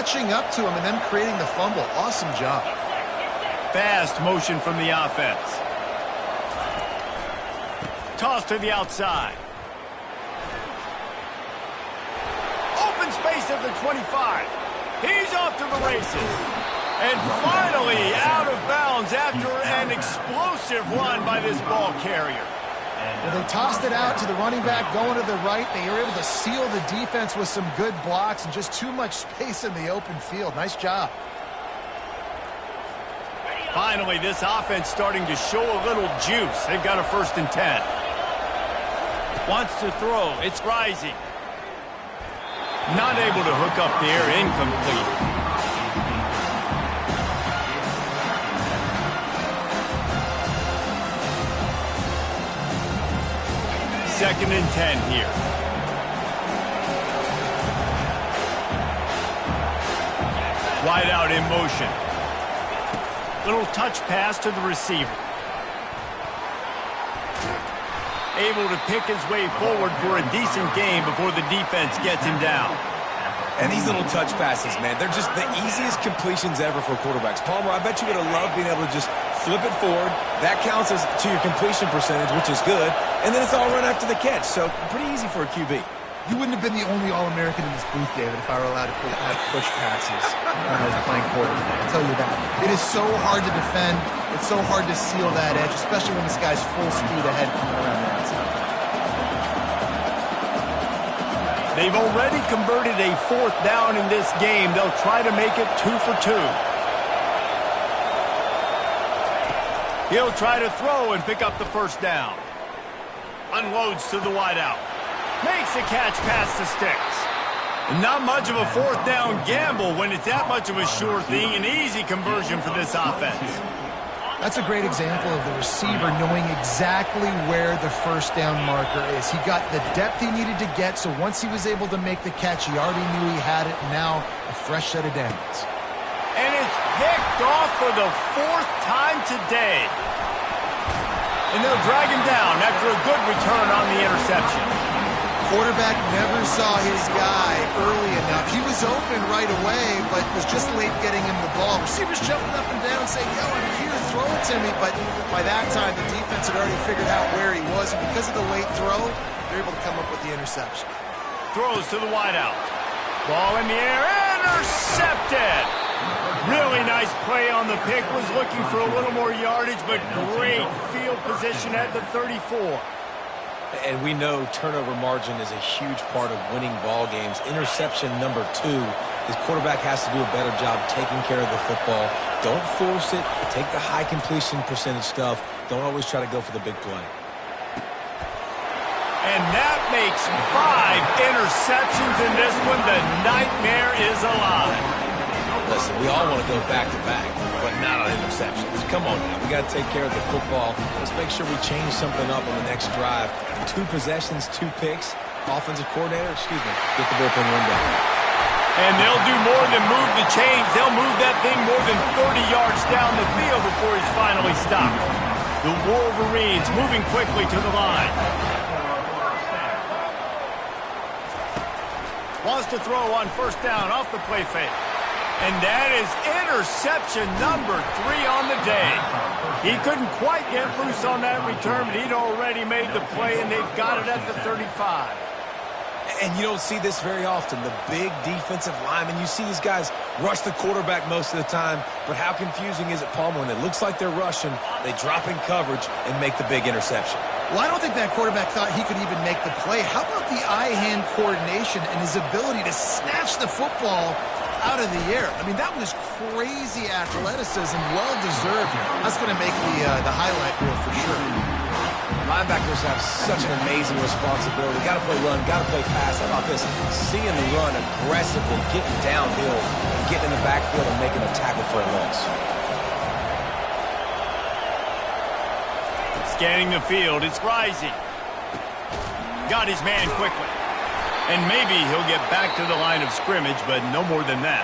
catching up to him and then creating the fumble. Awesome job. Fast motion from the offense. Toss to the outside. Open space at the 25. He's off to the races. And finally out of bounds after an explosive run by this ball carrier. Well, they tossed it out to the running back going to the right. They were able to seal the defense with some good blocks and just too much space in the open field. Nice job. Finally, this offense starting to show a little juice. They've got a 1st and 10. Wants to throw. It's Rising. Not able to hook up there. Incomplete. 2nd and 10 here. Wide out in motion. Little touch pass to the receiver. Able to pick his way forward for a decent game before the defense gets him down. And these little touch passes, man, they're just the easiest completions ever for quarterbacks. Palmer, I bet you would have loved being able to just flip it forward. That counts as to your completion percentage, which is good. And then it's all run after the catch. So pretty easy for a QB. You wouldn't have been the only All-American in this booth, David, if I were allowed to have push passes when I was playing quarterback. I'll tell you that. It is so hard to defend. It's so hard to seal that edge, especially when this guy's full speed ahead coming around the outside. They've already converted a 4th down in this game. They'll try to make it 2 for 2. He'll try to throw and pick up the 1st down. Unloads to the wideout. Makes a catch past the sticks. Not much of a 4th down gamble when it's that much of a sure thing. An easy conversion for this offense. That's a great example of the receiver knowing exactly where the 1st down marker is. He got the depth he needed to get, so once he was able to make the catch, he already knew he had it. Now, a fresh set of downs. And it's picked off for the 4th time today. And they'll drag him down after a good return on the interception. Quarterback never saw his guy early enough. He was open right away, but was just late getting him the ball. Receivers jumping up and down saying, yo, I'm here, throw it to me. But by that time, the defense had already figured out where he was. And because of the late throw, they're able to come up with the interception. Throws to the wideout. Ball in the air, intercepted. Really nice play on the pick. Was looking for a little more yardage, but great field position at the 34. And we know turnover margin is a huge part of winning ball games. Interception number 2. His quarterback has to do a better job taking care of the football. Don't force it. Take the high completion percentage stuff. Don't always try to go for the big play. And that makes 5 interceptions in this one. The nightmare is alive. Listen, we all want to go back-to-back, but not on interceptions. Come on now. We got to take care of the football. Let's make sure we change something up on the next drive. 2 possessions, 2 picks. Offensive coordinator, get the bullpen one down. And they'll do more than move the chains. They'll move that thing more than 30 yards down the field before he's finally stopped. The Wolverines moving quickly to the line. Wants to throw on 1st down off the play fake. And that is interception number 3 on the day. He couldn't quite get loose on that return, but he'd already made the play, and they've got it at the 35. And you don't see this very often, the big defensive linemen. You see these guys rush the quarterback most of the time, but how confusing is it, Palmer? When it looks like they're rushing, they drop in coverage and make the big interception. Well, I don't think that quarterback thought he could even make the play. How about the eye-hand coordination and his ability to snatch the football out of the air? I mean, that was crazy athleticism, well-deserved. That's going to make the highlight reel for sure. Linebackers have such an amazing responsibility. Got to play run, got to play pass. How about this? Seeing the run aggressively, getting downhill, and getting in the backfield and making a tackle for a loss. Scanning the field, it's Rising. Got his man quickly. And maybe he'll get back to the line of scrimmage, but no more than that.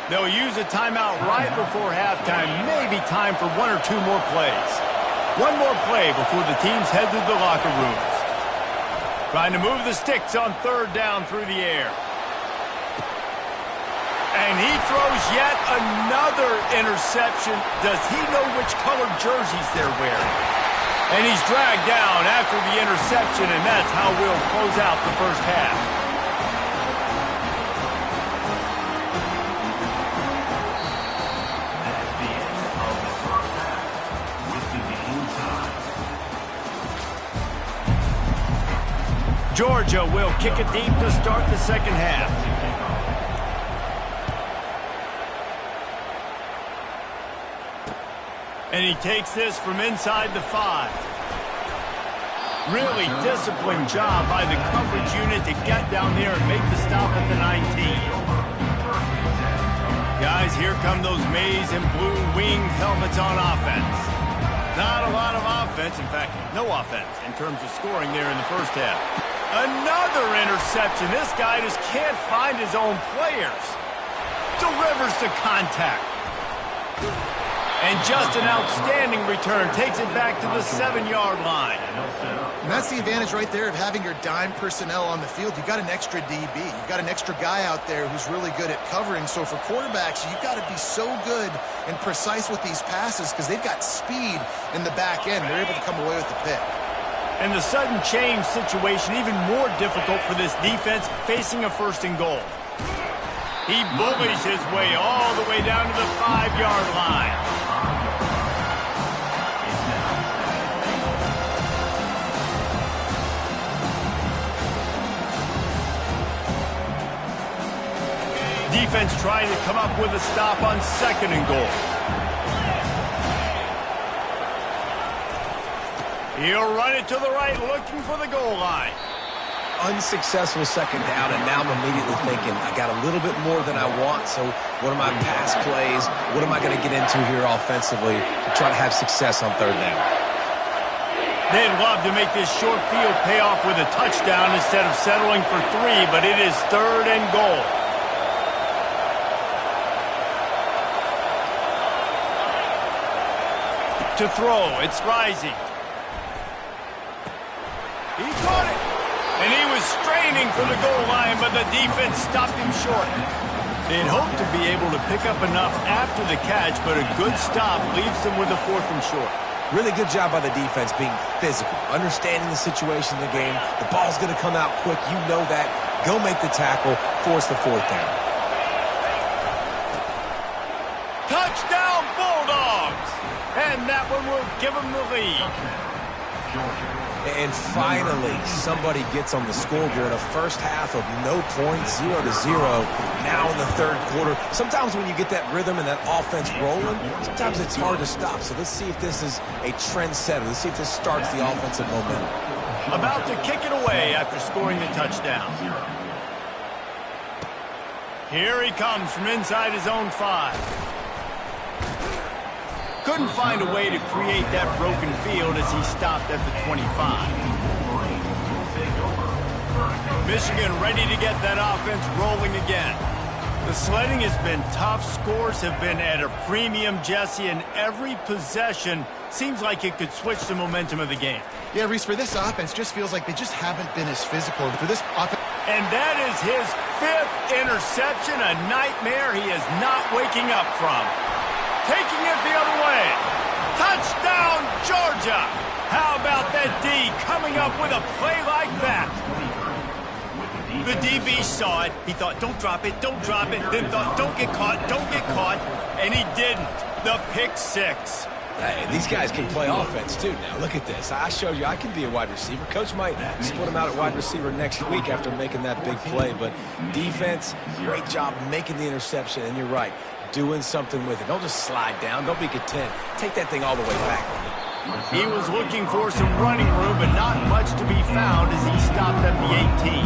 They'll use a timeout right before halftime. Maybe time for 1 or 2 more plays. 1 more play before the teams head to the locker rooms. Trying to move the sticks on 3rd down through the air. And he throws yet another interception. Does he know which color jerseys they're wearing? And he's dragged down after the interception, and that's how we'll close out the first half. Georgia will kick it deep to start the second half. And he takes this from inside the 5. Really disciplined job by the coverage unit to get down there and make the stop at the 19. Guys, here come those maize and blue wing helmets on offense. Not a lot of offense, in fact, no offense in terms of scoring there in the first half. Another interception. This guy just can't find his own players. Delivers the contact. And just an outstanding return. Takes it back to the 7-yard line. And that's the advantage right there of having your dime personnel on the field. You've got an extra DB. You've got an extra guy out there who's really good at covering. So for quarterbacks, you've got to be so good and precise with these passes because they've got speed in the back end. They're able to come away with the pick. And the sudden change situation even more difficult for this defense facing a 1st and goal. He bullies his way all the way down to the 5-yard line. Defense trying to come up with a stop on 2nd and goal. He'll run it to the right, looking for the goal line. Unsuccessful 2nd down, and now I'm immediately thinking, I got a little bit more than I want, so what are my pass plays? What am I going to get into here offensively to try to have success on 3rd down? They'd love to make this short field pay off with a touchdown instead of settling for 3, but it is 3rd and goal. To throw, it's Rising. He caught it. And he was straining for the goal line, but the defense stopped him short. They'd hoped to be able to pick up enough after the catch, but a good stop leaves them with a 4th and short. Really good job by the defense being physical, understanding the situation in the game. The ball's going to come out quick. You know that. Go make the tackle, force the 4th down. Touchdown, Bulldogs! And that one will give them the lead. And finally, somebody gets on the scoreboard. A first half of no points, 0-0. Now in the 3rd quarter. Sometimes when you get that rhythm and that offense rolling, sometimes it's hard to stop. So let's see if this is a trendsetter. Let's see if this starts the offensive momentum. About to kick it away after scoring the touchdown. Here he comes from inside his own 5. Couldn't find a way to create that broken field as he stopped at the 25. Michigan ready to get that offense rolling again. The sledding has been tough. Scores have been at a premium, Jesse, and every possession seems like it could switch the momentum of the game. Yeah, Reese, for this offense, just feels like they just haven't been as physical. For this offense, and that is his 5th interception, a nightmare he is not waking up from. Taking it the other way. Touchdown, Georgia. How about that D coming up with a play like that? The DB saw it. He thought, don't drop it, don't drop it. Then thought, don't get caught, don't get caught. And he didn't. The pick 6. Hey, these guys can play offense, too. Now, look at this. I showed you I can be a wide receiver. Coach might split him out at wide receiver next week after making that big play. But defense, great job making the interception. And you're right, doing something with it. Don't just slide down. Don't be content. Take that thing all the way back. He was looking for some running room, but not much to be found as he stopped at the 18.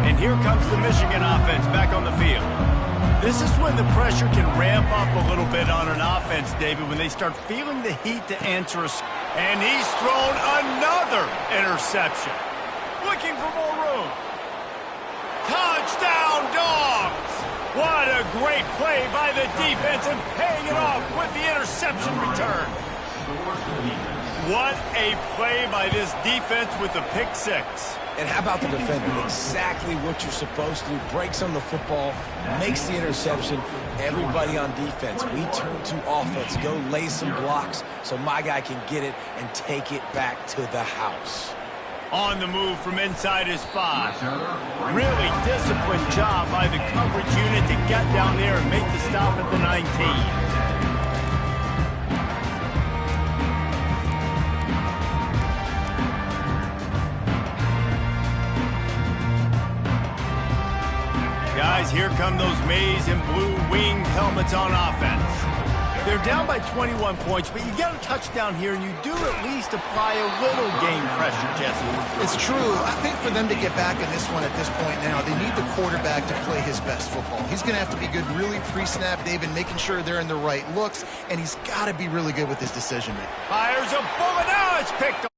And here comes the Michigan offense back on the field. This is when the pressure can ramp up a little bit on an offense, David, when they start feeling the heat to answer a... And he's thrown another interception. Looking for more room. Touchdown, Dogs! What a great play by the defense and paying it off with the interception return. What a play by this defense with the pick 6. And how about the defender? Exactly what you're supposed to do. Breaks on the football, makes the interception. Everybody on defense, we turn to offense. Go lay some blocks so my guy can get it and take it back to the house. On the move from inside his 5. Really disciplined job by the coverage unit to get down there and make the stop at the 19. Guys, here come those maize and blue winged helmets on offense. They're down by 21 points, but you get a touchdown here, and you do at least apply a little game pressure, Jesse. It's true. I think for them to get back in this one at this point now, they need the quarterback to play his best football. He's going to have to be good really pre-snap, David, making sure they're in the right looks, and he's got to be really good with his decision-making. Fires a bullet. Now it's picked up.